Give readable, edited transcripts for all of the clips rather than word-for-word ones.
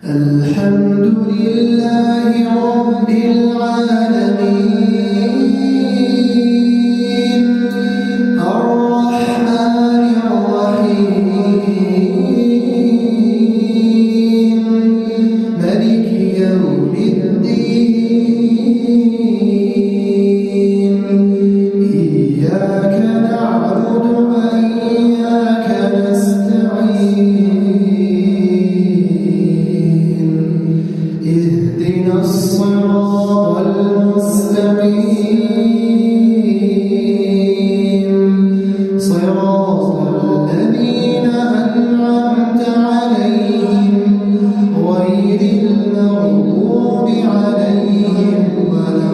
الحمد لله رب العالمين الرحمن الرحيم مالك يوم الدين إياك نعبد وإياك نستعين اهدنا الصراط المستقيم صراط الذين أنعمت عليهم غير المغضوب عليهم ولا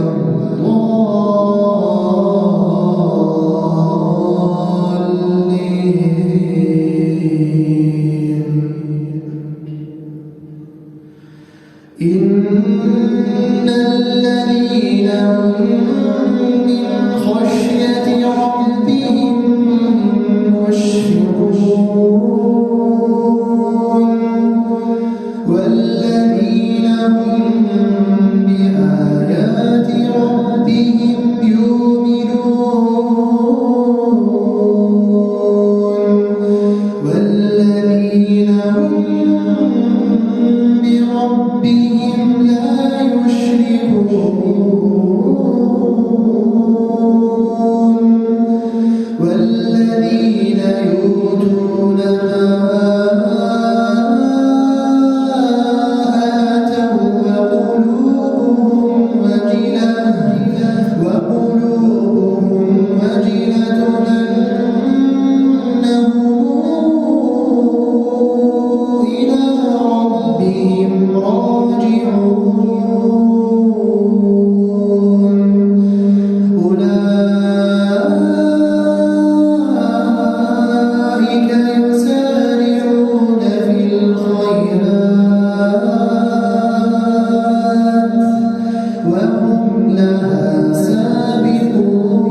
الضالين. إن الذين هم من خشية ربهم مشفقون والذين هم بآيات ربهم يؤمنون والذين هم بربهم لا يشركون والذين يؤتون ما آتوا وقلوبهم وجلة أنهم إلى ربهم راجعون أولئك يسارعون في الخيرات وهم لها سابقون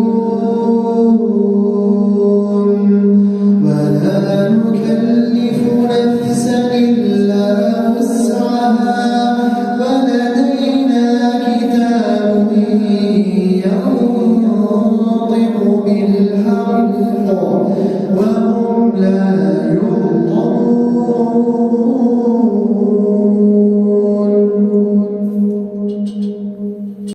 ولا نكلف نفسا إلا وسعها ولدينا كتاب ينطق